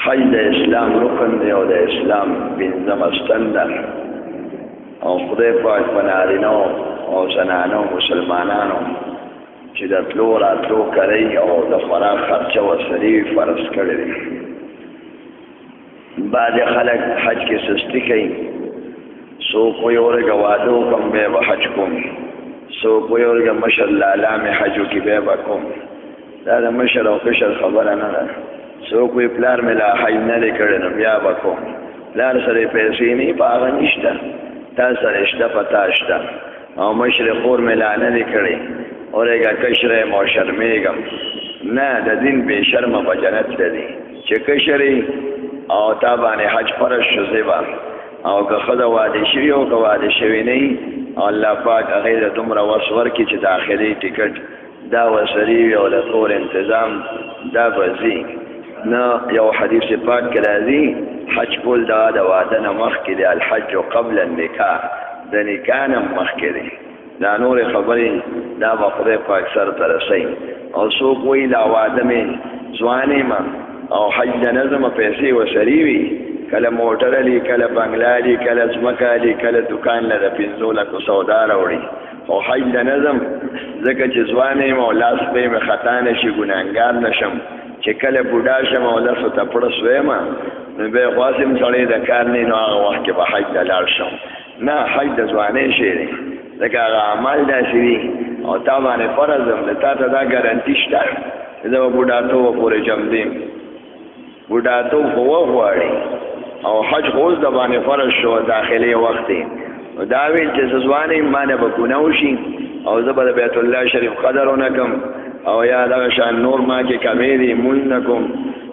حج د اسلام رکن دی او د اسلام پنځم ستن ده او خدای پاک په نارینهو او زنانو مسلمانانو چې د تلو راتلو کوي او د خوراک خرچه ورسره فرض کړی دی. بعضې خلک حج کې سستي کوي، څوک وایي ورګه واده وکړم بیا به حج کوم، څوک وایي ورګه مشر لالا مې حج وکړي بیا به کوم. دا د مشر او کشر خبره نه ده. څوک وایي پلار مې لا حج نه دی کړی نو بیا به کوم. پلار سره یې پیسې نه په هغه نشته، تا سره شته په تا شته. او مشر خور مې لا نه دی کړی ورګه کشر یم او شرمېږم. نه، د دین بې شرمه په جنت ته دی چې کشر او تا باندې حج فرض شو زیبا او که ښځه واده شوي او که واده شوي نه وي او الله پاک هغې ته دومره وس ورکړي چې داخلي ټکټ دا ورسره وي او د کور انتظام دا به ځي. نه یو حدیث پاک کې راځي حج کول دا د واده نه مخکې دی، الحج قبل النکاح، د نکاح نه مخکې دی. دا نورې خبرې دا به خدای پاک سر ته رسوي. او څوک وایي دا واده مې ځوان یم او حج د نظمه پیسې ورسرې وي، کله موټر لي، کله بنګلا لي، کله ځمکه لي، کله دوکان له د 500 لکو سودا راوړي. او حج د نظم ځکه چې ځوان یم او لاس به مې خطا نه شي، ګناهګار نه شم، چې کله بوډا شم او لاسو ته پړه سویم نو بیا خواصم سړی د کار نه نو هغه وخت کې به حج ته لاړ شم. نه، حج د ځوانۍ شی دی، ځکه هغه اعمال داسې دي او تا باندې فرض هم د تا ته دا ګارنټي شته چې زه به بوډاتوبه پورې جمدیم. بوډاتوب خو وغواړي او حج خو اوس د باندې فرض شو داخلي وخت دی. نو دا ویل چې زه ځوان یم ما نه به ګناه وشي او زه به د بیت الله شریف قدر ونه کړم او یا دغه شان نور ما کې کمې دي مونځ نه کوم.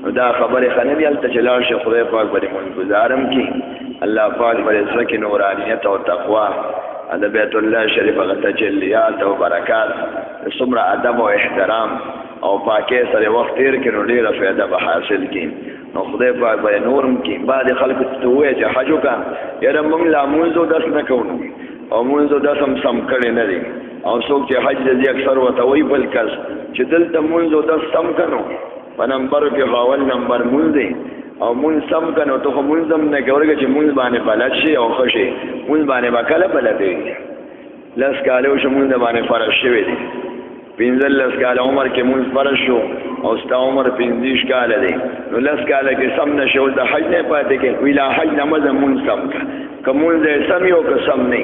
نو دا خبرې ښه نه دي. هلته چې لاړ شي خدای پاک به دې مونځګزارم کړي، الله پاک به دې زړه کې نورانیت او تقوا، د بیت الله شریف هغه تجلیات او برکات، څومره ادب او احترام او پاکۍ سره وخت تېر کړي نو ډېره فایده به حاصل کړي. نو خدای پاک به نورم کړي. بعضې خلکو ته ووایه چې حج وکړه، یاره موږ لا مونځ او دس نه کوو او مونځ او دس هم سم کړی نه دی. او څوک چې حج ته ځي اکثر ورته وایي بل کس چې دلته مونځ او دس سم که نو په نمبرو کې خو اول نمبر مونځ دی او مونځ سم که نو ته خو مونځ هم نه کوې ورکه چې مونځ باندې بلد شي او ښه شي. مونځ باندې به کله بلد وي؟ 10 کاله وشو مونځ باندې فرض شوی دی، 15 کاله عمر کې مونځ فرض شو او ستا عمر 15 کاله دی. نو 10 کاله کې سم نه شو د حج نه پاتې کې وی لا حج نه مزه مونځ کم که مونځ یې سم یو که سم نه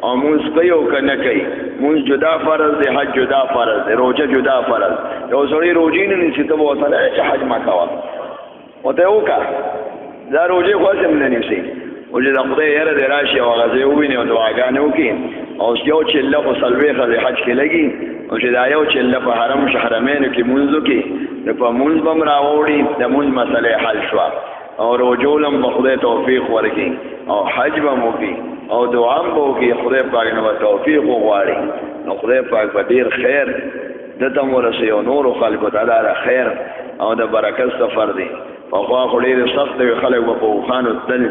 او مونځ کوي او که نه کوي. مونځ جدا فرض دی، حج جدا فرض دی، روژه جدا فرض. یو سړی روژې نه نیسي ته به ورته نه چې حج مه کوه، ورته یې وکړه دا روژې خو هسې هم نه نیسي. او چې د خدای یاره دې راشي او هغه ځای وویني او دعاګانې وکړي او یو چله خو څلوېښت د حج کې لګي او چې دا یو چله په حرم شهرمینو کې مونځ وکړي نو په مونځ به هم راوړي، د مونځ مسلې حل شوه. او روژول هم به خدای توفیق ورکړي او حج به هم وکړي او دعا هم به وکړي، خدای پاک نه به توفیق وغواړي نو خدای پاک به ډېر خیر دته هم ورسوي او نورو خلکو ته دا د خیر او د برکت سفر دی. پخوا خو ډېرې سختې وي، خلک به په اوښانو تلل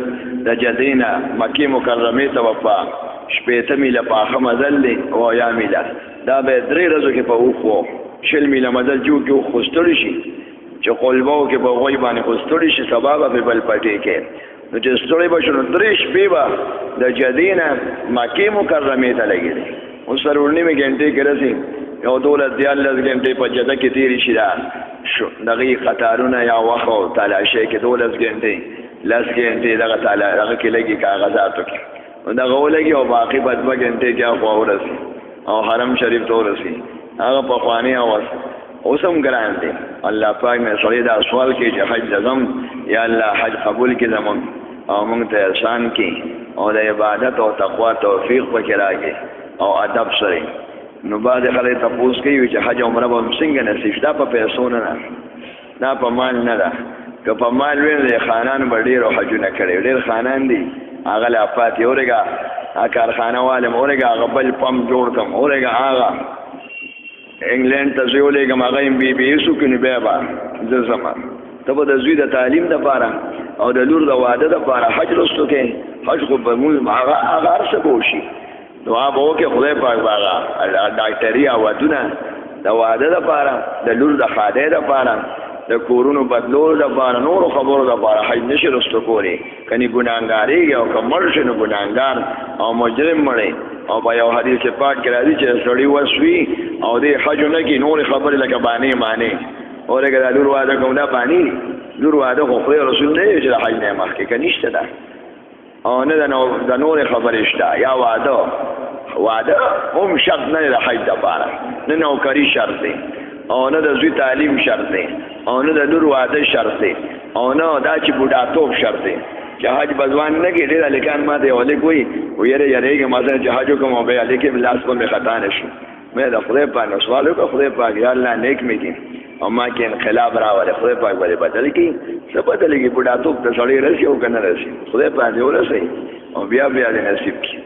د جدې نه مکې مکرمې ته به په 80 میله پاخه مزل دی او 80 میله دا به 3 ورځو کې په اوښ و 20 میله مزل جو کې اوښ خو ستړي شي چې قلبهو کې به غوی باندې خو ستړي شي، سبا به پې بل پټې کې. نو چې ستړی به شو نو 3 شپې به د جدې نه مکې مکرمې ته لګېدې. اوس څلور نیمې غنټې کې رسي یو 12-13 غنټې په جده کې تېرې شي دا دغې قطارونه یا وخت او تلاشۍ کې 12 غنټې 10 غنټې دغه دغه کې لګي کاغذاتو کې نو دغه ولګي او باقي به 2 غنټې کې هاخوا ورسي او حرم شریف ته ورسي. هغه پخواني اوس اوس هم ګران دی. الله پاک نه سړی دا سوال کوي چې حج ځم یا الله حج قبول کړي زموږ او موږ ته احسان کړي او د عبادت او تقوا توفیق پکې راکړي او ادب سره. نو بعضې خلک تپوس کوي چې حج عمره به څنګه نصیب؟ دا په پیسو نه ده، دا په مال نه ده. که په مال وي نو خانان به ډېرو حجونه کړي، ډېر خانان دي هغه لا پاتې اورېږه کارخانه والم اورېږه هغه بل پمپ جوړ کړم اورېږه هغه انګلینډ ته زوی ولېږم هغه یم بي بي ایس وکړي نو بیا به زه ځم. ته به د زوی د تعلیم دپاره او د لور د واده دپاره حج رستو کې حج خو به مونځ هغه هر څه به وشي. دعا به وکړې خدای پاک به هغه ډاکټري او ودونه د واده دپاره د لور د ښادۍ دپاره د کورونو بدلول لپاره نورو خبرو لپاره حج نشي رستو کولی کني ګناهګاریږي او کمر شنو ګناهګار او مجرم مړی او په یو حدیث پاک کې راځي چې سړی وسوي او دې حج نه کې نور خبرې لکه باندې معنی اورګه د لور واده کوم دا باندې لور واده خو رسول نه چې حج نه مخکې کنيشته ده او نه د نور خبرې شته یا واده هم شرط نه د حج لپاره نه نوکری شرط دی او نه د زوی تعلیم شرط دی او نه د لور واده شرط دی او نه دا چې بوډاتوب شرط دی چې حج بزوان نه کې ډېر لیکان ما ته ولې کوي ویره یریږي ما ته چې حج کوم او به لیکن لاس په خطا نشي مې د خدای په سوال وکړ خدای پاک یا الله نیک مې کې او ما کې انقلاب راوړي خدای پاک باندې بدل کی څه بدل کی بوډاتوب ته سړی راشي او کنه راشي خدای پاک دې ورسي او بیا دې نصیب کی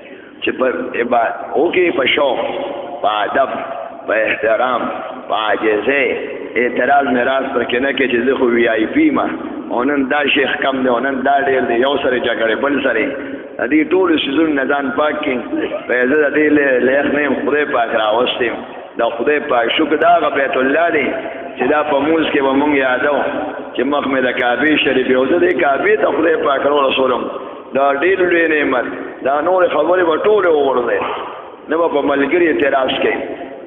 چې په عبادت او کې په شوق په ادب په احترام په عاجزۍ اعتراض میراث پر کې نه کې چې زه خو وی آی پی ما او نن دا شیخ کم دی او نن دا ډېر دی یو سره جګړې بل سره دې ټول سيزون نه ځان پاک کې په عزت دې لیک نه خدای پاک راوستم دا خدای پاک شکر دا بیت الله دی چې دا په موږ کې به مونږ یادو چې مخ مې د کعبه شریف او د کعبه ته خدای پاک رسولم دا ډېر لوی نعمت دا نور خبرې به ټول وګورئ نه په ملګری اعتراض کوي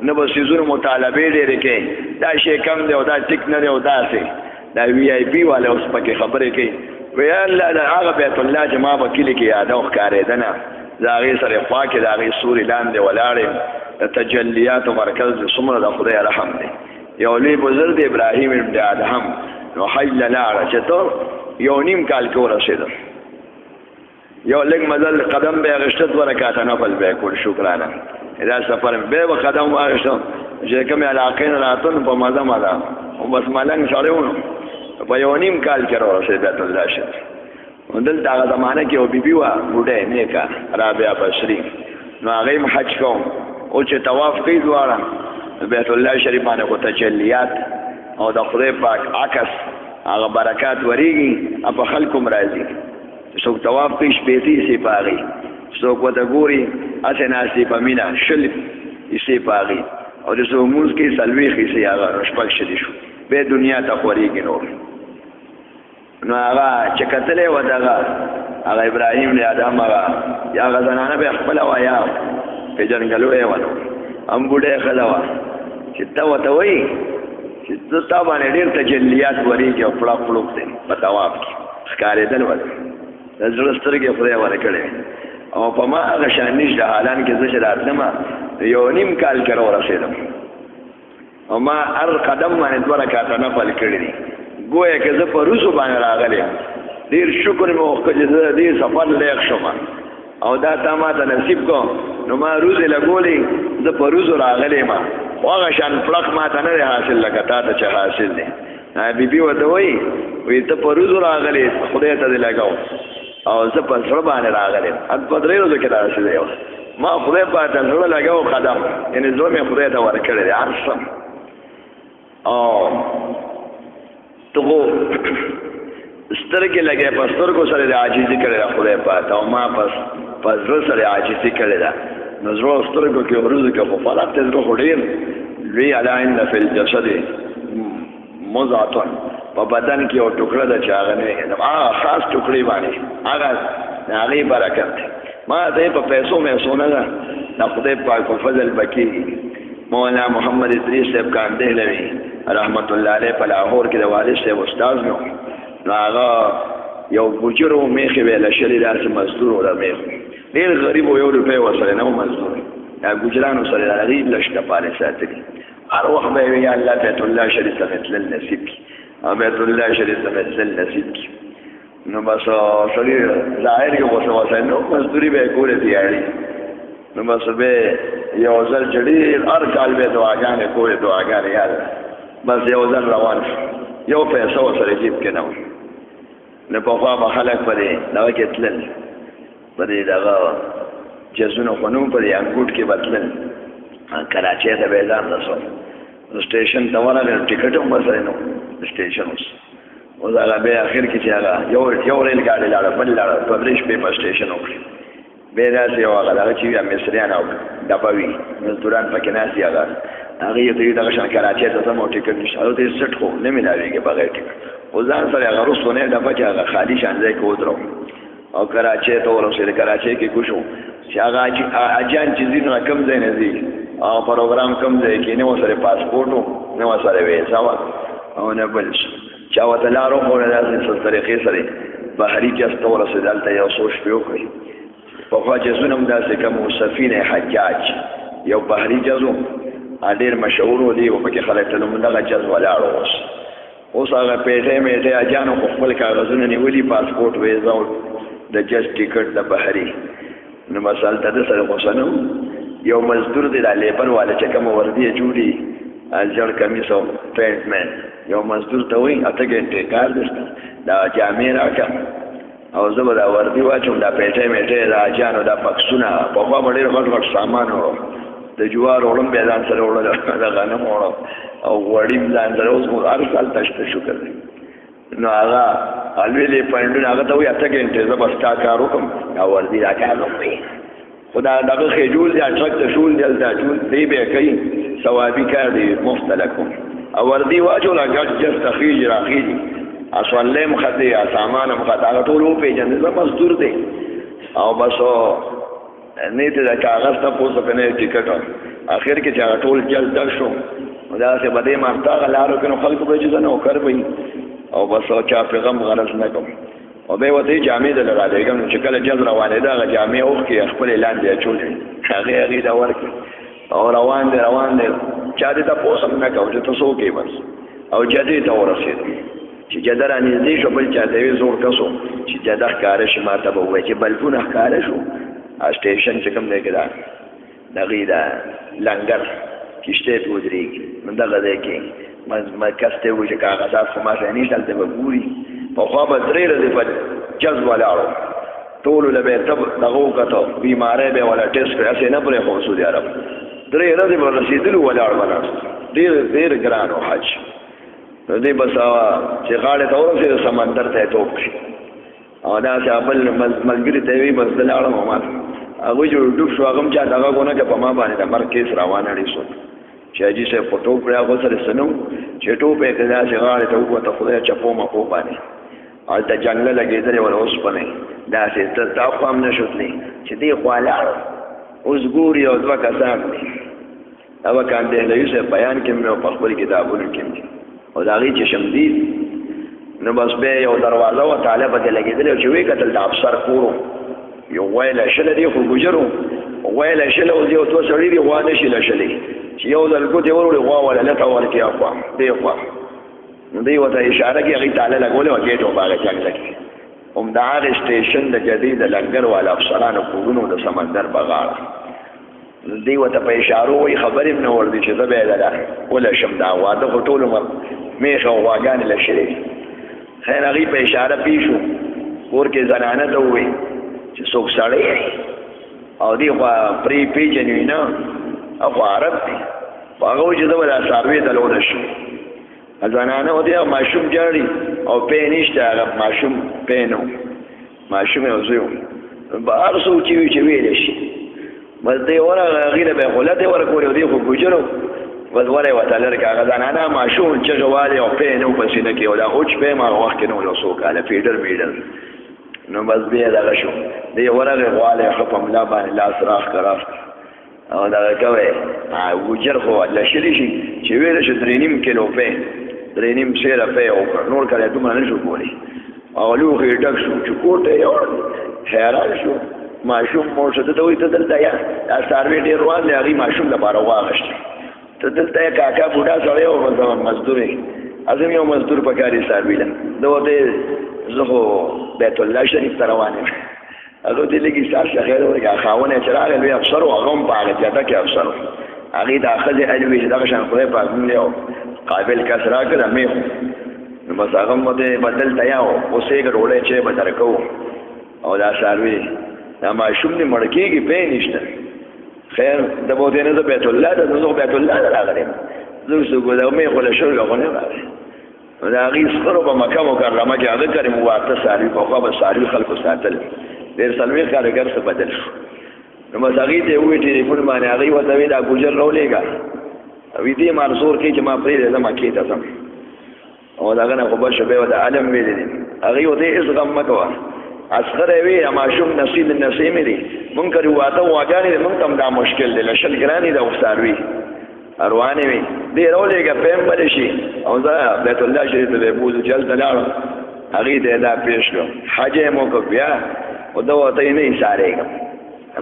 نه به سيزونو مطالبه ډېرې کوي دا شی کم دی او دا ټیک نه دی او داسې دا وی آی پی والے اوس پکې خبرې کوي وی الله دا هغه بیت الله چې ما په کلی کې یادو ښکارېدنه دا هغې سره خوا کې د هغې سوري لاندې ولاړې د تجلیاتو مرکز د څومره د خدای رحم دی یو لوی بزرګ ابراهیم ابن ادهم نو حج له لاړه چې ته یو نیم کال کې ورسېده یو لږ مزل قدم به اغشته 2 رکعاته نفل به کول شکرانه دا سفر به قدم واغشته چې کوم علاقې نه راتون په مزه او بس مالنګ شاړو په یو نیم کال کې ورسېد بیت الله شریف ودل دا زمانه کې او بیبي وا بوډه نیکا رابعه بصری نو هغه حج کوم او چې طواف کوي دواړه بیت الله شریف باندې کو تجلیات او د خدای پاک عکس هغه برکات وریږي په خلکو مرাজি څوک طواف کوي شپېتی سي پاغي څوک وته ګوري اسنه سي پمینا شلف سي پاغي او د سوموز کې سلويخي سي هغه شپږ شدي شو به دنیا ته خوريږي نو هغه چې کتلې و هغه ابراهيم له ادم هغه یا غزنانه به خپل وایا په جنګلو یې ونه ام بوډه خلاوا چې تا وته وای چې تا باندې ډېر تجلیات وریږي او پړه پړوک دي په تواب کې ښکارېدل ول د زړه سترګې خدای ورکړې او په ما هغه شان نشته حالان کې زه راتلم یو نیم کال کې ورسېدم او ما هر قدم باندې 2 رکعاته نفل کړی دي گویا که زه په روزو باندې راغلی ډېر شکر مې وکړ چې زه دې سفر لیک شوم او دا تا ما ته نصیب کو نو ما روزې لګولې زه په روزو راغلی ما هغه شان پړق ما ته نه حاصل لکه تا ته چې حاصل دی بیبي ورته وایي ته په روزو راغلی خدای ته دې لګاو او زه په زړه باندې راغلی په 3 ورځو کې رارسېدی ما خدای پاک ته زړه لګاو قدم یعنې زړه مې خدای ته ورکړی دی هر څه او تو سترګې لګې په سترګو سره د عاجزي کړې ده خدای پاک او ما په زړه سره عاجزي کړې ده نو زړه سترګو کې ورځو کې خو فرق ته زړه خو ډېر لوی الا ان فی الجسد مضغه په بدن کې یو ټوکړه ده چې هغه نه خاص ټوکړې باندې هغه برکت ما ته په پیسو مې سونه ده د خدای پاک په فضل بکی مولانا محمد ادریس صاحب کاندهلوی رحمت الله علیه په لاهور کې د والد صاحب استاد نو هغه یو بوجرو میخي ویل شلی داسې مزدور ولا میخ ډېر غریب یو روپۍ وسره نه مزدور دا ګجرانو سره غریب لشته پاله ساتلی هر وخت به وی الله بیت الله شریف ته مثل نصیب کی بیت الله شریف ته مثل نصیب کی نو بس سړي ظاهر یو وسه نو مزدوری به کوله دیاړي نو بس به یو ځل جړي هر کال به دعاګانې کوله دعاګانې یاد بس یو ځل روان یو پیسې وسره جیب کې نه نه په خوا به خلک پرې دا کې تلل پرې دا جزونه خونو پرې انګوټ کې بتلل کراچۍ ته به ځان رسول سټیشن ته ورغله ټیکټ هم ورسره نو سټیشن اوس هغه به اخر کې چې هغه یو ریل ګاډي لاړه بل لاړه پبلش پیپر سټیشن وکړي به دا چې هغه چې مصریان او دبوي مزدوران پکې ناسي هغه هغه ته دغه شان کراچۍ ته سم ټیکټ نشته هغه ته سټ خو نه ملاويږي بغیر ټیکټ او ځان سره هغه رسونه د بچا هغه خالی شان ځای کې ودرو او کراچۍ ته ورسېد کراچۍ کې کوشو چې هغه اجان چې زینو کم ځای نه دی او پروګرام کم ځای کې نه وسره پاسپورت نه وسره ویزا او نه بل چا وته لارو خو نه داسې طریقې سره بحري جست ورسېدل ته یو سوچ پیو کوي په خوا جزونه هم داسې کوم سفینه حجاج یو بحري جزو ډېر مشهور دی او پکې خلک ته نوم دغه جز ولاړ اوس هغه پیټه میټه اجانو خپل کاغذونه نیولي پاسپورت ویزا د جز ټیکټ د بحري نو مثلا د سره غوښنو یو مزدور دی د لیبر والا چې کوم وردی جوړي الجړ کمیس او پینټ مین یو مزدور ته وایي اته ګنټه کار دسته دا جامې راکړه او زه به دا وردی واچوم دا پیټه میټه د اجانو دا پکسونه په خوا به ډېر غټ سامان و د جوار وړم بیا ځان سره وړل د غنم وړم او وړیم ځان سره اوس هر سال تشته شکر دی نو هغه الویلې پاینډونه هغه ته وایي اته ګنټې زه به ستا کار وکړم او وردي دا کار وکړي خو دا دغه خجول دی اټرک ته شول دی هلته ټول دی به یې کوي ثوابي کار دی مفت لکم او وردي واچوله ګډ جست خیج راخیجي اصولې مخته سامان مخته هغه ټول وپېژنې زه مزدور دی او بس نه ته دا کاغذ ته پوسه کنه ټیکټ اخر کې چې ټول جلد شو دا څه بده مارتا غلارو کنه خلکو به چې نه وکړ وي او بس چا پیغام غرض نه کوم او به وته جامع دل را دیګم چې کله جز روانه دا جامع او کې خپل اعلان دی چولې هغه دا ورکي او روان دي چا دې تاسو نه کوم چې تاسو کې بس او جدي ته ورسېد چې جدر ان دې شو بل چا دې زور کسو چې جدر کار شي ماته به وای چې بلونه کار شو سټیشن چې کوم دی کې دا دغې دا لنګر کشته پودريږي من دغه دی کې ما کسته و چې کاغذات خو ما ته نشته دلته به ګوري په خوا به درې ورځې په جذب ولاړو ټولو له به دغه وکتو بیماری به ولا ټیسټ کړی هسې نه پرې خو سعودي عرب درې ورځې به رسېدلو ولاړ به ناست ډېر ګران و حج نو دې بس چې غاړې ته ورسېد سمندر ته یې توپ کړي او دا چې بل ملګري ته وي بس د لاړم ما هغوی چې ډوب شو هغه هم چا دغه ونه که په ما باندې د مرګ کیس روان اړې شو چې حاجي صاحب خو ټوپ کړی هغه سره څه نه و چې ټوپ یې کړی داسې غاړې ته ووته خدای چپو مپو باندې هلته جنګله لګېدلې ولا اوسپنې داسې ته تا خوا هم نه شو تللی چې دې خوا لاړ اوس ګوري او دوه کسان دي هغه کاندهلوي صاحب بیان کې مې او په خپل کتابونو کې مې او د هغې چې شمدید نو بس بیا یو دروازه وه طالبه ته لګېدلې چې ویې کتل د افسر کورو یو غوی لشله دی خو ګجر و غوی لشله اوس یو دوه سړي دي غوا نه شي لشلی چې یو ځل ګوتې وروړې غوا وله لته ورکړي اخوا دې خوا نو دوی ورته اشاره کړي هغې تاله لګولې وه ګېټ و په هغه جنګله کې هم د هغې سټیشن د جدید لنګر والا افسرانو کورونو د سمندر په غاړه دوی ورته په اشارو وایي خبرې هم نه ورځي چې زه به یې دله ولشم دا واده خو ټول عمر میښه او غواګانې لشلې خیر هغې په اشاره پیښو کور کې زنانه ته ووایي چې څوک سړی او دی خوا پرې پېژني نه او خو عرب دی خو هغه وایي چې زه به دا څاروي ته لوده شم زنانه و دی ماشوم جاړي او پې نشته هغه ماشوم پې نه و ماشوم یې زوی و به هر څوک چې وي چې ویلی شي بس دی ورغه هغې له به یې خولت یې ورکولې او دی خو ګجر و بس وره یې ورته لرې کړه هغه زنانه ماشوم چغې والې او پې نه و په سینه کې او دا اوچ پې هم هغه وخت کې نه و یو څو کاله فیډر میډر نو بس بیا دغه شو دی ورغې غوالی ښه په ملا باندې لاس راخ کراف او دغه کوی ګجر خو لشلی شي چې ویلی شو 3.5 کیلو پې 3.5 سیره پې وکړ نور کله دومره نه شو کولی او لوښي ډک شو چې کور ته یې یوړ حیران شو ماشوم مور شو ته وایي ته دلته یا دا څاروي ډېر روان دی هغې ماشوم لپاره واغشتې ته دلته یې کاکا بوډا سړی و مزدور یې ازم یو مزدور پکار یې څاروي له ده ورته زه خو بیت الله شریف ته روان یم هغه ورته لږ ستاسو خیر وکړه خاوند یې چې راغی لوی افسر و هغه هم په هغه جده کې افسر و هغې دا ښځې اجوي چې دغه شان خدای پاک نوم یو قابل کس راکړه میخ نو بس هغه هم ورته به دلته یا و اوس یې ډوډۍ چې به در کوو او دا څاروي دا ماشوم دې مړ کېږي پې نشته خیر د به ورته نه زه بیت الله ته زه بیت الله ته راغلی یم زه اوس د میخ له شرګه خو نه راغلی نو د هغې سخرو په مکه مکرمه کې هغه کریم واته څاروي پخوا به څاروي خلکو ساتل ډېر څلوېښت کارګر څه بدل شو نو بس هغې ته یې ووایي ټلیفون باندې هغې ورته وایي دا ګوجر راولېږه وی دې مرزور کې چې ما پرې زما کې ته سم او دا غنه خو بشه به د عالم ویل دي هغه و دې ازغم مکوا اصغر وی ما شوم نصیب النسیم دي مونږ کړو واده واګانې مونږ تم دا مشکل دی لشل ګرانی دا وساروي اروانه وی دې رولېګه پم بل شي او دا بیت الله شریف ته بوز جلد لاړ هغه دې دا پیش کړ حج مو کو بیا او دا وته نه اشاره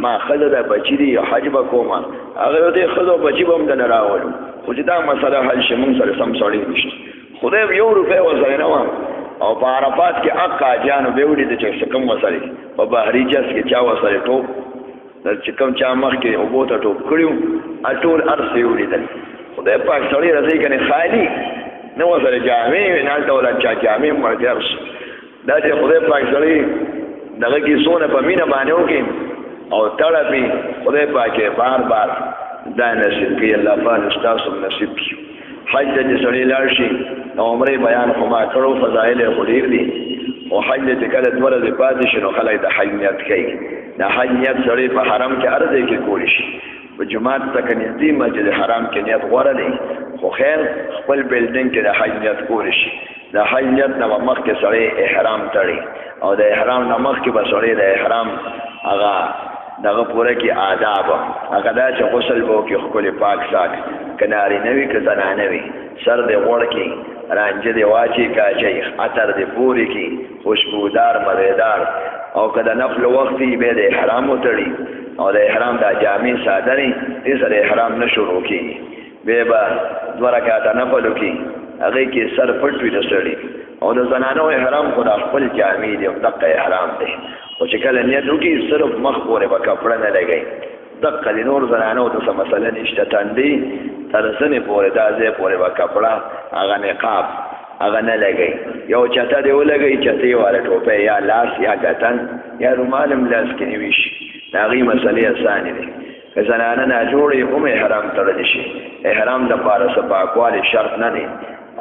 ما خزه د بچی دی حج وکوما هغه دې خزه بچی بم د نه راوړو خو چې دا مسله حل شي مونږ سره سم سړی نشته خدای یو روپے وځای نه او په عرفات کې اقا جانو به وړي د چې کوم وسري په بحري جس کې چا وسري ټوپ د چې کوم چا مخ کې او بوته ټوپ کړیو اټول ارسي وړي خدای پاک سړی راځي کنه خالی نو وسره جامع نه ټول چا جامع مرګرس دا چې خدای پاک سړی دغه کې سونه په مینا باندې وکي او تړپی خدای پاک بار بار دا نصیب کوي الله پاک تاسو نصیب کړي حج د سړی لاړ شي عمره بیان خو ما کړو فضایل خډیر دي او حج د کله دوره د پاتې شنو خلک د حج نیت کوي د حج نیت سړی په حرم کې ارزه کې کولی شي په جمعات تک نږدې مسجد حرام کې نیت غوړه دی خو خیر خپل بلډینګ کې د حج نیت کولی شي د حج نیت نه مخکې سړی احرام تړي او د احرام نه مخکې به سړی د احرام هغه دغه پوره کې آداب هغه دا چې غسل به وکړي ښکلې پاک ساک که نارینه وي که زنانه وي سر دې غوړ کړي رانجه دې واچي کاچي عطر دې پورې کړي خوشبودار مزیدار او که د نفل وخت وي بیا د احرام وتړي او د احرام دا جامې ساده وي دې سره احرام نه شروع کېږي بیا به 2 رکعاته نفل وکړي هغې کې سر پټ وي د سړي او د زنانو احرام خو د خپل جامې دی او دقه احرام دی او چې کله نیت وکړي صرف مخ پورې به کپړه نه لګوي دقه د نور زنانو ته څه مسله نشته تندي تر سنې پورې دا ځای پورې به کپړه هغه نقاب هغه نه لګوي یو چته دې ولګوي چتې والا ټوپۍ یا لاس یا ګتن یا رومال هم لاس کې نیوي شي د هغې مسلې اسانې دي که زنانه ناجوړې هم احرام تړلی شي احرام دپاره څه پاکوالي شرط نه دی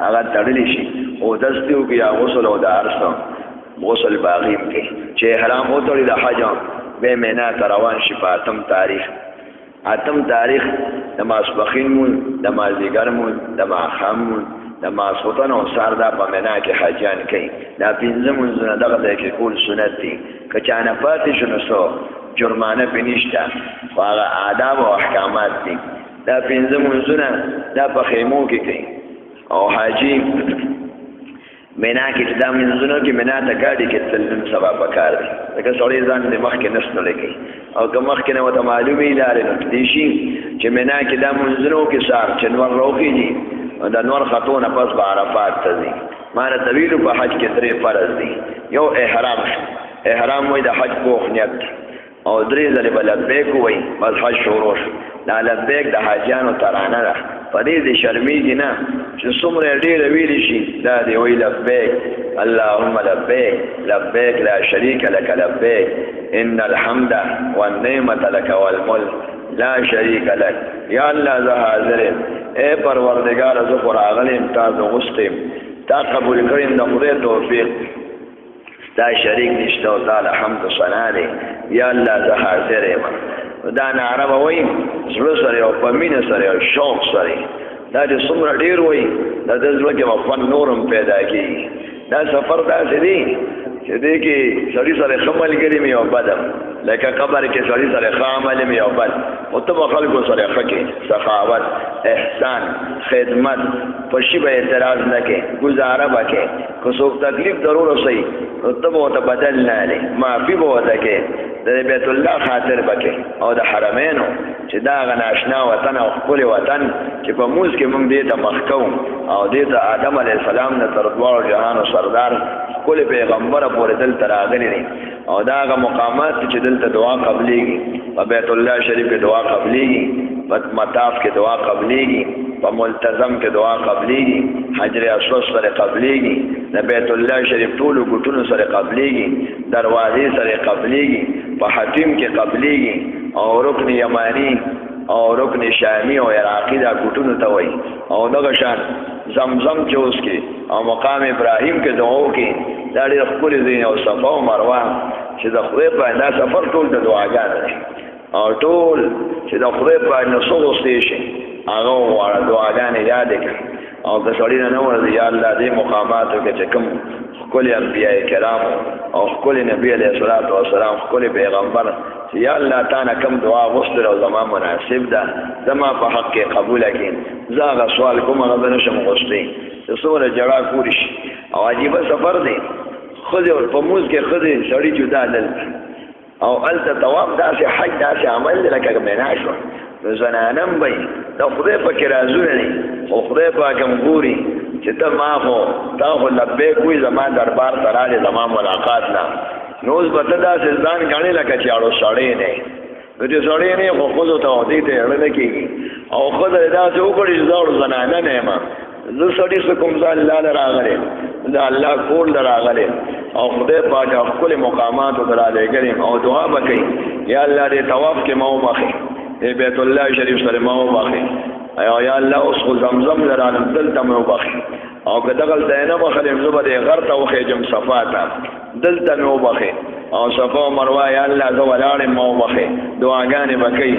هغه تړلی شي او دستې وکړي یا غسل او د هر څه غسل باغیم کې چې احرام وتړي د حج بیا مینا ته روان شي په 8 تاریخ د ماسپښین مون د مازدیګر مون د ماښام مون د ماسخوتن او سهار دا په مینا کې حاجیان کوي دا 5 مونځونه دغه ځای کې کول سنت دي که چا نه پاتې شو نو څه جرمانه پې نشته خو هغه آداب او احکامات دي دا 5 مونځونه دا په خیمو کې کوي او حاجی مینا کې دا منځونو کې مینا ته ګاډي کې تلل سبا پکار دی لکه سړی ځان د مخ کې نسنه لګي او که مخ کې نه وته معلومي لارې نو دي شي چې مینا کې دا منځونو کې سار چې نور روخيږي دا نور خطونه پس به عرفات ته ځي مانه طویل په حج کې 3 فرض دي یو احرام وای د حج پوخ نیت او 3 ځله بل لبیک وای بس حج شروع دا لبیک د حاجانو ترانه ده په دې د شرمېږي نه چې څومره ډېر ویلی شي دا دی وی لبیک اللهم لبیک لبیک لا شریک لك لبیک ان الحمد والنعمت لك والملك لا شریک لك یا الله زه حاضر اے پروردگار زه خو راغلم تا زه غوښتم تا قبول کړم د خدای توفیق دا شریک نشته او تعالی حمد و ثنا دی یا الله زه حاضر یم دا نعره به وایي زړه سره او په مینه سره او شوق سره دا چې څومره ډېر وایي دا د زړه کې به فن نور هم پیدا کېږي دا سفر داسې دی چې دې کې سړي سره ښه ملګري مې او بد لکه قبر کې سړي سره ښه عمل مې او بد او ته به خلکو سره ښه کې سخاوت احسان خدمت په شي به اعتراض نه کې ګزاره به کې که څوک تکلیف ضرور رسوي نو ته به ورته بدل نه هلې معافي به ورته کې د بیت الله خاطر به کې او د حرمینو چې دا هغه ناشنا وطن او ښکلی وطن چې په مونځ کې موږ دې ته مخ کوو او دې ته آدم علیه السلام نه تر دواړو جهانو سردار ښکلی پیغمبره پورې دلته راغلی دی او دا هغه مقامات چې دلته دعا قبلیږي په بیت الله شریف کې دعا قبلیږي په مطاف کې دعا قبلیږي په ملتزم کې دعا قبلیږي حجر اسود سره قبلیږي د بیت الله شریف ټولو ګوټونو سره قبلیږي دروازې سره قبلیږي په حتیم کې قبلیږي او رکن یمانی او رکن شامی او عراقی دا ګوټونو ته وایي او دغه شان زمزم چوس کې او مقام ابراهیم کې دعاو کې دا ډېر ښکلي ځای او صفا او مروه چې د خدای په دا سفر ټول د دعاګانو دی او ټول چې د خدای په نو څه غوښتې شي هغه وغواړه دعاګانې یادې کړه او که سړي نه ورځي یا الله دې مقاماتو کې چې کوم ښکلي انبیاء کرام او ښکلي نبي علیه الصلاة والسلام ښکلي پیغمبر چې یا الله تا نه کوم دعا غوښتل او زما مناسب ده زما په حق کې قبوله کړي زه هغه سوال کوم هغه به نشم غوښتی چې څومره جړا کوری شي او عجیبه سفر دی ښځې په مونځ کې ښځې سړي جدا دلته او هلته طواف داسې حج داسې عمل دی لکه مینا شوه نو زنانم به د خدای پکې رازونه دي خو خدای پاک هم ګوري چې ته ما خو تا خو لبیک وایي زما دربار ته رالې زما ملاقات نه نو اوس به ته داسې ځان ګڼې لکه چې اړو سړی نه نو چې سړی نه خو ښځو ته دې ته اړه نه کېږي او ښځه یې داسې وکړي چې زه اړو زنانه نه یم زه سړي څه کوم زه الله له راغلی د الله کور له راغلی او خدای پاک ښکلي مقاماتو ته رالېږلی او دعا به کوي یا الله دې طواف کې ما وبخې بیت الله شریف سره ما وبخې یا الله اوس خو زمزم لرالم دلته مې وبخې او که دغلته یې نه بخلم زه به دې غر ته وخېږم صفا ته دلته مې وبخې او صفا او مروه یا الله زه ولاړ یم ما وبخې دعاګانې به کوي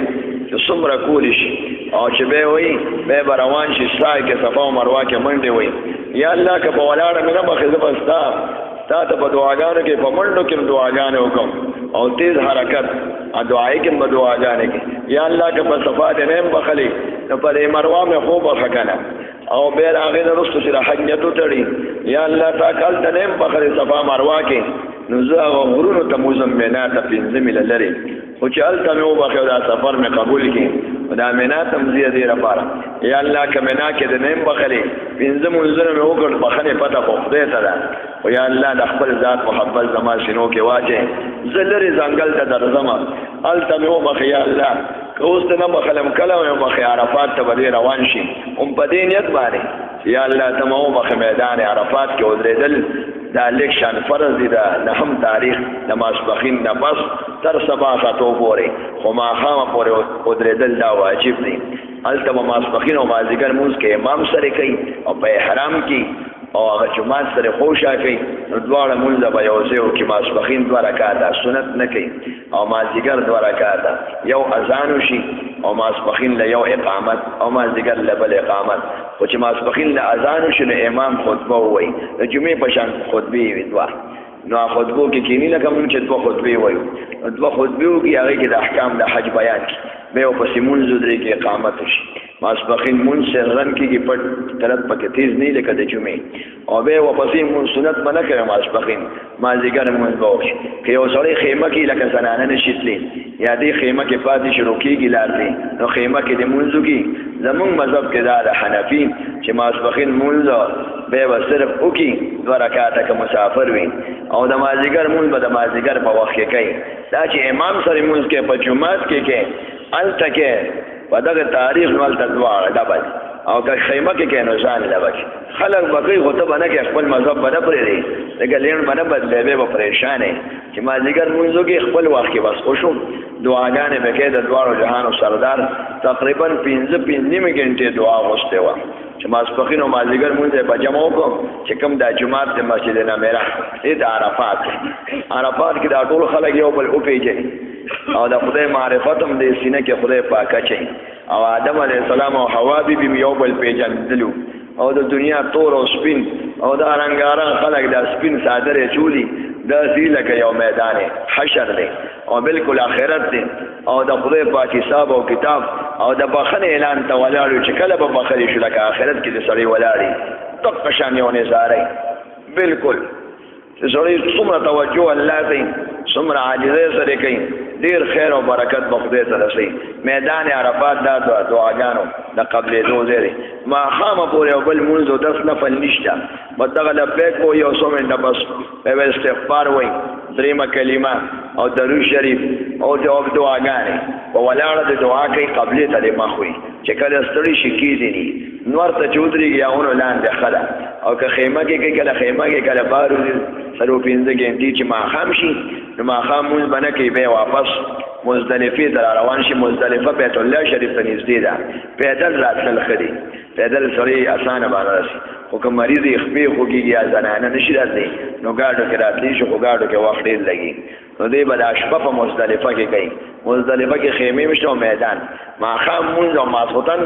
چې څومره کولی شي او چې به وایي بیا به روان شي سای کې صفا او مروه کې منډې وایي یا الله که په ولاړه مې نه بخې زه به ستا ته په دعاګانو کې په منډو کې دعاګانې وکړم او تیز حرکت دعایي کې به دعاګانې کې یا الله که په صفا دې نه یم بخلی نو په دې مروه مې خوب بخه که نه او بیا د هغې نه وروسته چې د حج نیت وتړي یا الله تا کال ته نه یم بخلی صفا مروه کې نو زه هغه غرونو ته موزم مینا ته پنځه میله لرې خو چې هلته مې وبخې او دا سفر مې قبول کړي دا مینا ته م ځي دې لپاره یا الله که مینا کې د نه یم بخلی پنځه مونځونه مې وکړ بخنې پته خو خدای ته ده خو یا الله د خپل ذات محبت زما سینو کې واچې زه لرې ځنګل ته درځم هلته مې وبخې یا الله که اوس ته نه بخلم کله مې وبخې عرفات ته به دې روان شي هم په دې نیت باندې یا الله ته مې وبخې میدان عرفات کې ودرېدل دا لیک شان فرض دی دا نهم تاریخ د ماسپښین نه پس تر سبا ساتو پورې خو ماښامه پورې ودرېدل دا واجب دی هلته به ماسپښین او مازدیګر مونځ کې امام سره کوي او په احرام کې او هغه جومات سره خوشا کوي نو دواړه مونځ به یو ځای وکړي ماسپښین 2 رکعاته سنت نه کوي او مازدیګر 2 رکعاته یو اذان وشي او ماسپښین له یو اقامت او مازدیګر له بل اقامت خو چې ماسپښین له اذان وشي نو امام خطبه ووایي د جمعې په شان خطبې وي دوه نو خطبو کې کینی لکه مونږ چې 2 خطبې وایو 2 خطبې وکړي هغې کې د احکام د حج بیان کړي بیا ورپسې مونځ ودرې کې اقامت وشي ماسپښین مونځ سرغن کېږي پټ طرف پکې تیز نه لکه د جمعې او بیا ورپسې مونځ سنت به نه کوي ماسپښین مازدیګر مونځ به وکړي که یو سړی خیمه کې لکه زنانه نشي تللی یا دې خیمه کې پاتې شروع کېږي لار دی نو خیمه کې د مونځ وکړي زمونږ مذهب کې دا د حنفي چې ماسپښین مونځ بیا به صرف وکړي 2 رکعاته که مسافر وي او د مازدیګر مونځ به د مازدیګر په وخت کې کوي دا چې امام سره مونځ کې په جومات کې هلته کې په دغه تاریخ نو هلته دواړه ډبل او که خیمه کې نو ځان له بچي خلک به کوي خو ته به نه کوې خپل مذهب به نه پرېږدي لکه لینډ به نه بدلوې بیا به پریشان یې چې مازدیګر مونځ وکړي خپل وخت کې بس خوش وم دعاګانې به کوې د دواړو جهانو سردار تقریبا 5 غنټې دعا غوښتې وه چې ماسپښین او مازدیګر مونځ یې په جمع وکړم چې کوم دا جومات د مسجد نمیره دې د عرفات کې دا ټول خلک یو بل وپېژني او د خدای معرفت هم د سینه کې خدای پاک اچوي او آدم علیه السلام او حوا بی بي یو بل پېژندلو او د دنیا تور او سپین او دا رنګارنګ خلک دا سپین صادرې چولي داسې لکه یو میدان حشر دی او بالکل آخرت دی او د خدای پاک حساب او کتاب او د بخښنې اعلان ته ولاړو چې کله به بخښلي شو لکه آخرت کې د سړی ولاړي دقه شان یو نظاره بالکل چې سړی څومره توجه الله کوي څومره عاجزۍ سره کوي ډېر خیر او برکت به خدای ته رسوي میدان عرفات دا دعاګانو د قبلېدو ځای دی ماښامه پورې یو بل مونځ او 10 نفل نشته بس دغه لبیک وایي یو څو منټه بس بیا استغفار وایي درېیمه کلمه او درود شریف او دعاګانې په ولاړه د دعا کوي قبلې ته دې مخ وي چې کله ستړي شي کېدني نور ته چې ودرېږي یا اونو لاندې ښه ده او که خیمه کې کوي کله خیمه کې کله بار وځي 5 غنټې چې ماښام شي نو ماښام مونځ به نه کوي بیا واپس مزدلفې ته را روان شي مزدلفه بیت الله شریف ته نږدې ده پیدل راتلل ښه دي پیدل سړی اسانه باندې راسي خو که مریض یې خپې خوږېږي یا زنانه نشي راتلی نو ګاډو کې راتلی شو خو ګاډو کې وخت ډېر لګي نو دی به د شپه په مزدلفه کې کوي مزدلفه کې خیمې مشته او میدان ماښام مونځ او ماسخوتن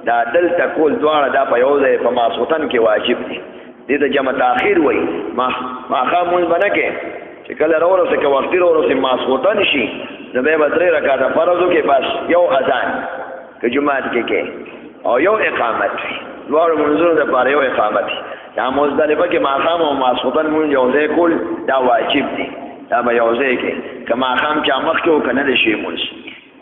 دا دلته کول دواړه دا په یو ځای په ماسخوتن کې واجب دي دې ته جمع تاخیر وایي ماښام مونځ به نه کې چې کله راورسې که وختي راورسې ماسخوتن شي نو بیا به 3 رکعته فرض وکړي بس یو اذان که جومات کې کې او یو اقامت وي دواړو منځونو دپاره یو اقامت وي دا مزدلفه کې ماښام او ماسخوتن مونځ یو ځای کول دا واجب دي دا به یو ځای کې که ماښام چا مخکې و که نه دی شي مونځ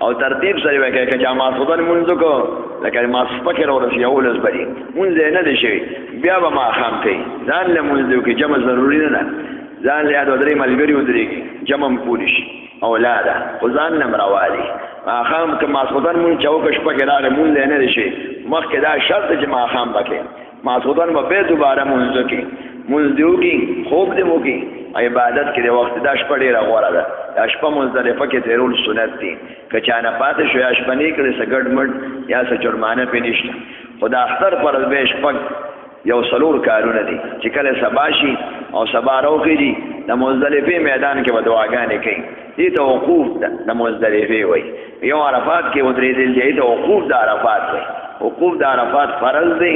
او ترتیب سره به کوي که چا ماسخوتن مونځ وکړو لکه ماسپکې راورسي 11 بجې مونځ یې نه دی شوي بیا به ماښام کوي ځان له مونځ دی وکړي جمع ضروري نه ده ځان له 2-3 ملګري ودرېږي جمع هم پوری شي اولاده خو ځان نه م راوالي ماښام که ماسخوتن مونځ چا وکړه شپه کې راغی مونځ یې نه دی شوي مخکې دا شرط دی چې ماښام به کوي ماسخوتن به بیا دوباره مونځ وکړي مونځ دې وکړي خوب دې وکړي عبادت کې د وخت دا شپه ډېره غوره ده دا شپه مزدلفه کې تېرول سنت دي که چا نه پاتې شو یا شپه نه کړې څه ګډ مډ یا څه جرمانه پرې نشته خو د اختر فرض به شپږ یو 4 کارونه دي چې کله سبا شي او سبا راوخېږي د مزدلفې میدان کې به دعاګانې کوي دې ته وقوف د مزدلفې وایي یو عرفات کې ودرېدل دی ته وقوف د عرفات وایي وقوف د عرفات فرض دی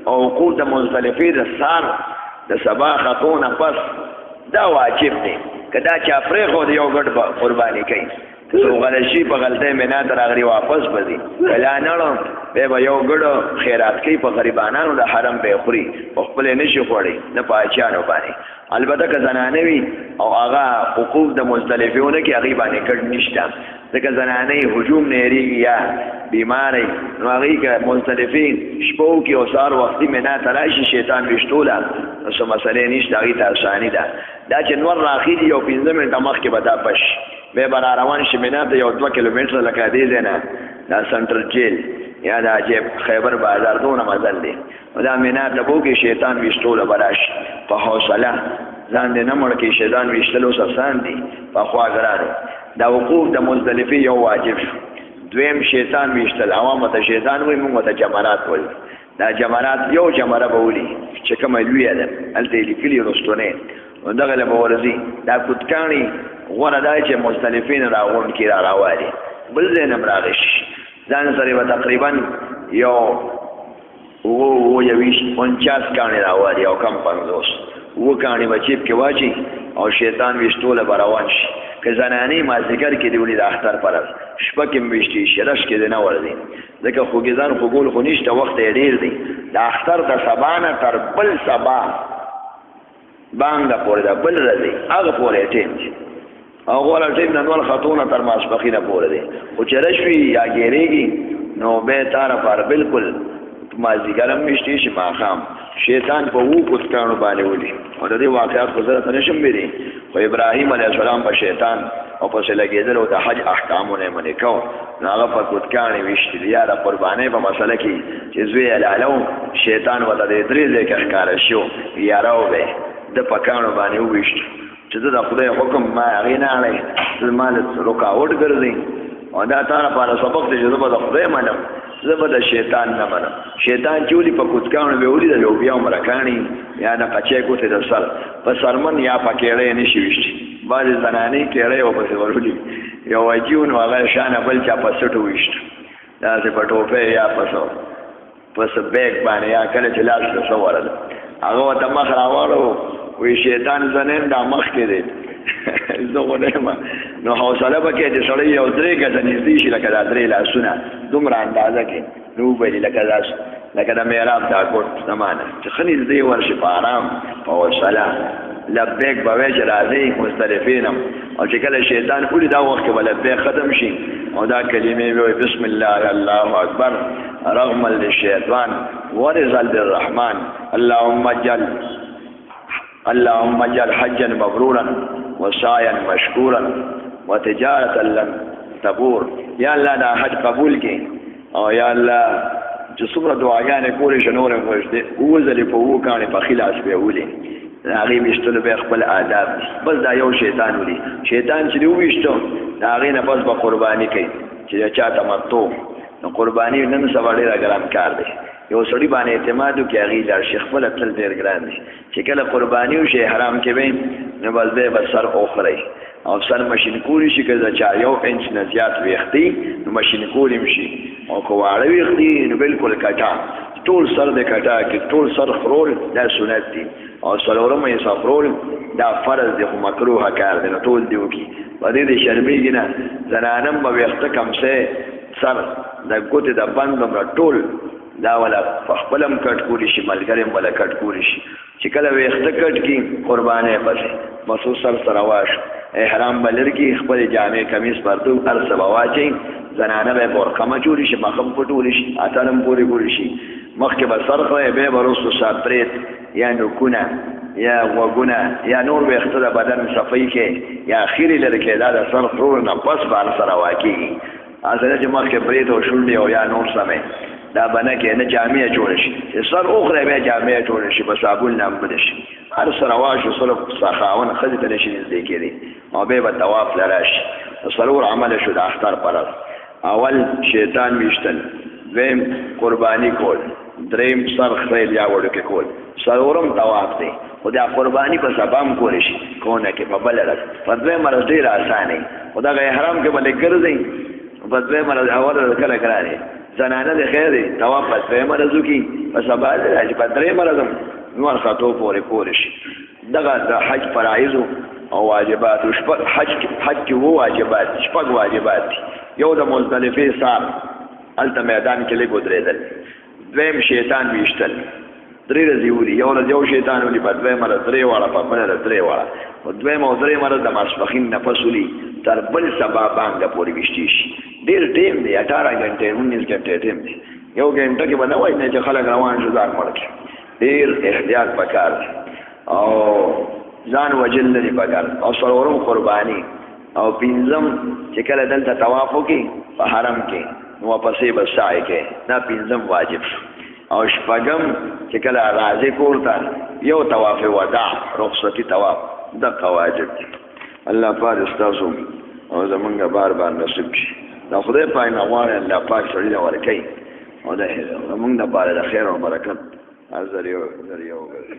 او وقوف د مزدلفې د سار د سبا خطونه پس دا واجب دی که دا چا پرېښود یو ګډ قرباني کوي که څو غلشي په غلطۍ مینا ته راغلي واپس به ځي که لا نړم بیا به یو ګډ خیرات کوي په غریبانانو د حرم به یې خوري په خپل یې نشي خوړی نه په اچیانو باندې البته که زنانه وي او هغه حقوق د مزدلفې ونه کړي هغې باندې ګډ نشته ځکه زنانه هجوم نه یېرېږي یا بیماری نو هغې که مزدلفې شپه وکړي او سهار وختي مینا ته راشي شیطان ویشتوله نو څه مسلې نشته هغې ته اساني ده دا چې نور راخېږي یو 15 منټه مخکې به دا پش بیا به را روان شي مینا ته یو 2 کیلومتره لکه دې ځای نه دا سنټر جیل یا دا عجیب خیبر بازار دونه مزل دی دا مینا ته به وکړي شیطان ویشتوله به راشي په حوصله ځان دې نه مړ کړي شیطان ویشتل اوس اسان دي په خواګرانو دا وقوف د مزدلفې یو واجب شو دویم شیطان ویشتل عوامو ته شیطان وایي موږ ته جمرات وایي دا جمرات یو جمره به ولي چې کومه لویه ده هلته یې لیکلي رستونې نو دغه له به ورځي دا کوتکاڼي غوره دا چې مزدلفې نه راغونډ کړي را راوالي بل ځای نه هم راغی شي ځان سره به تقریبا یو 49 کاڼي راوالي او کم 50 کاڼي به چیپ کې واچي او شیطان ویشتوله به روان شي که زنانې مازدیګر کې دې ولي د اختر فرض شپه کې هم ویشتي شي رش کې دې نه ورځي ځکه خوږېځان خوږول خو نشته وخت یې ډېر دی د اختر د سبا نه تر بل سبا بانګه پورې ده بل ورځې هغه پورې ټیم دی او غوره ټیم د نور خطونه تر ماسپښینه پورې دی خو چې رش وي یا ګیرېږي نو بیا تاره پر بالکل مازدیګر هم ویشتي شي ماښام شیطان په 7 کوتکاڼو باندې ولي او د دې واقعات خو زه درته نشم ویلی خو ابراهیم علیه السلام په شیطان او پسې لګېدل او د حج احکامونه یې منې کو نو هغه په کوتکاڼې ویشتي یا د قربانۍ په مسله کې چې زوی یې لاله شیطان ورته د 3 ځای کې ښکاره شو یاره وبی د په کاڼو باندې وویشت چې زه د خدای حکم ما هغې نه اړی زه ما رکاوټ ګرځئ او دا تا لپاره سبق دی چې زه به د خدای منم زه به د شیطان نه منم شیطان چې ولي په کوتکاڼو به ولي د لوبیا مرکاڼي یا د قچۍ ګوتې د سر په سرمن یا په کېړۍ نه شي ویشتي بعضې زنانې کېړۍ ورپسې ورولي یو عجیب نو هغه شانه بل چا په سټو ویشت داسې په ټوپۍ یا په بیګ باندې یا کله چې لاس ته څه ورله هغه ورته مخ راواړو وایي شیطان زه نه یم دا مخکې دی زه خو نه یم نو حوصله به کې چې سړی یو 3 ګزه نږدې شي لکه دا 3 لاسونه دومره اندازه کې نو وبهلي لکه د میراب دا ګوټ زمانه چې ښه نږدې ورشي په آرام په حوصله لبیک به وایي چې راځئ مختلفین هم او چې کله شیطان ولي دا وخت کې به لبیک ختم شي او دا کلمې وایي بسم الله الله اکبر رغما للشیطان ورضا للرحمن اللهم اجعل حجا مبرورا وسعيا مشكورا وتجارة لن تبور یا الله دا حج قبول کی او یا الله چې څومره دعاګانې کولې شي نور هم وشته وځلې په وکانې په خلاص به ولي هغې ویشتلو به خپل آداب بس دا یو شیطان ولي شیطان چې وویشتو د هغې نه بس به قرباني کوي چې چا تمتع نو قرباني نن سبا ډېره ګران کار دی یو سړي باندې اعتماد وکړي هغې لاړ شي خپله تل ډېر ګران دی چې کله قرباني وشي احرام کې به نو بس دی به سر اوخری او سر مشین کولی شي که د چا 1 انچ نه زیات ویښتي نو مشین کولی هم شي او که واړه ویښتي نو بلکل کټا ټول سر د کټا کې ټول سر خرول دا سنت دي او څلورمه یې صفرول دا فرض دی خو مکروه کار دی نو ټول دی وکړي په دې د شرمېږي نه زنانه به ویښته کمسې سر د ګوتې د بند دومره ټول دا ولا خپل هم کټ کولی شي ملګری هم ولا کټ کولی شي چې کله ویښته کټ کړي قربانۍ پسې مسو سر سره واش احرام به لرګي خپل جامې کمیس پرتو هر څه به واچوي زنانه به برقمه جوړی شي مخ هم پټولی شي اتن هم پورې کولی شي مخکې به سر خورئ بیا به وروستو ساپریت یا نوکونه یا غوږونه یا نور ویښته د بدن صفایي کې یا اخرې لرې کې دا د سر خرور نه پس به هر سره واقعېږي هسې نه چې مخکې برید او شونډې او یا نور سمې دا به نه کې نه جامې جوړه شي چې سر وخوری بیا جامې جوړه شي په صابون نه هم بده شي هر سره واشو سره خاوند ښځې ته نشي نږدې کېدی او بیا به طواف له راشي څلور عمله شو د اختر فرض اول شیطان ویشتل دویم قرباني کول دریم سر خریل یا وړوکې کول څلورم طواف دی خو دا قرباني په سبا هم کولی شي کونه کې په بله ورځ په دویم ورځ ډېر اسانه خو دغه احرام کې به لږ ګرځئ په دویم ورځ اول ورځ کله ګران دی زنانه د خیر دی طواف په دویم ورځ وکړي په سبا دی چې په دریم ورځ هم نور خطو پورې پورې شي دغه د حج فرایضو او واجبات حج کې وو واجبات شپږ واجبات دي یو د مزدلفې سار هلته میدان کې لږ ودرېدل دویم شیطان ویشتل 3 ورځې ولي یو ورځ یو شیطان ولي په دویمه ورځ 3 واړه په بله ورځ 3 واړه په دویمه او درېیمه ورځ د ماسپښین نه پس ولي تر بل سبا بانګه پورې ویشتي شي ډېر ټیم دی 18 غنټې 19 غنټې ټیم دی یو غنټه کې به نه وایي نه چې خلک روان شو ځان مړ کړي ډېر احتیاط پکار دی او ځان وجل نه دي پکار او څلورم قرباني او پنځم چې کله دلته طواف وکړي په حرم کې نو واپسې به سعی کوي دا پنځم واجب شو او شپږم چې کله راځي کور ته یو طواف وداع رخصتي طواف دغه واجب دی الله پاک ستاسو او زمونږ بار بار نصیب کړي دا خدای پاک نه غواړي الله پاک سړي له ورکوي او د زمونږ دپاره د خیر او برکت هر ذریعه وګرځي